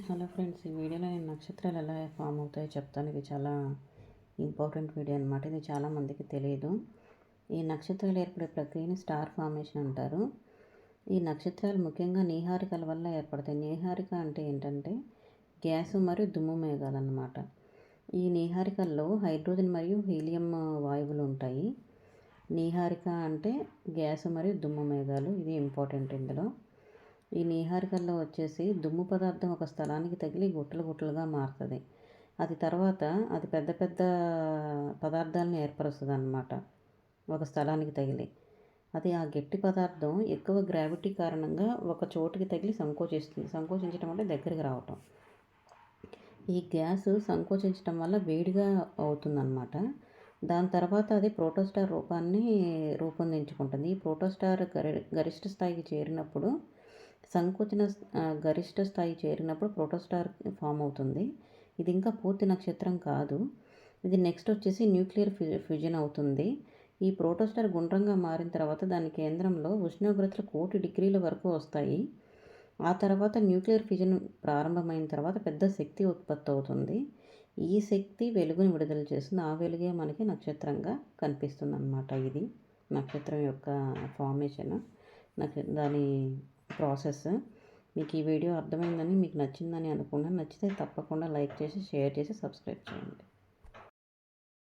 Hello friends, ఈ వీడియోలో నేను నక్షత్రాలు ఎలా ఫామ్ అవుతాయో చెప్తాను. ఇది చాలా ఇంపార్టెంట్ వీడియో అనమాట. ఇది చాలామందికి తెలియదు. ఈ నక్షత్రాలు ఏర్పడే ప్రక్రియని స్టార్ ఫార్మేషన్ అంటారు. ఈ నక్షత్రాలు ముఖ్యంగా నీహారికల వల్ల ఏర్పడతాయి. నీహారిక అంటే ఏంటంటే గ్యాసు మరియు దుమ్ము మేఘాలు అన్నమాట. ఈ నీహారికల్లో హైడ్రోజన్ మరియు హీలియం వాయువులు ఉంటాయి. నీహారిక అంటే గ్యాసు మరియు దుమ్ము మేఘాలు. ఇది ఇంపార్టెంట్ ఇందులో. ఈ నీహారికల్లో వచ్చేసి దుమ్ము పదార్థం ఒక స్థలానికి తగిలి గుట్టలు గుట్టలుగా మారుతుంది. అది తర్వాత అది పెద్ద పెద్ద పదార్థాలను ఏర్పరుస్తుంది అన్నమాట ఒక స్థలానికి తగిలి. అది ఆ గట్టి పదార్థం ఎక్కువ గ్రావిటీ కారణంగా ఒక చోటుకి తగిలి సంకోచిస్తుంది. సంకోచించడం అంటే దగ్గరికి రావటం. ఈ గ్యాస్ సంకోచించడం వల్ల వేడిగా అవుతుందన్నమాట. దాని తర్వాత అది ప్రోటోస్టార్ రూపాన్ని రూపొందించుకుంటుంది. ఈ ప్రోటోస్టార్ గరిష్ట స్థాయికి చేరినప్పుడు గరిష్ట స్థాయి చేరినప్పుడు ప్రోటోస్టార్ ఫామ్ అవుతుంది. ఇది ఇంకా పూర్తి నక్షత్రం కాదు. ఇది నెక్స్ట్ వచ్చేసి న్యూక్లియర్ ఫ్యూజన్ అవుతుంది. ఈ ప్రోటోస్టార్ గుండ్రంగా మారిన తర్వాత దాని కేంద్రంలో ఉష్ణోగ్రతలు 1,000,000 డిగ్రీల వరకు వస్తాయి. ఆ తర్వాత న్యూక్లియర్ ఫ్యూజన్ ప్రారంభమైన తర్వాత పెద్ద శక్తి ఉత్పత్తి అవుతుంది. ఈ శక్తి వెలుగుని విడుదల చేస్తుంది. ఆ వెలుగే మనకి నక్షత్రంగా కనిపిస్తుంది అన్నమాట. ఇది నక్షత్రం యొక్క ఫార్మేషన్, దాని ప్రాసెస్. మీకు ఈ వీడియో అర్థమైందని, మీకు నచ్చిందని అనుకున్నాను. నచ్చితే తప్పకుండా లైక్ చేసి, షేర్ చేసి, సబ్స్క్రైబ్ చేయండి.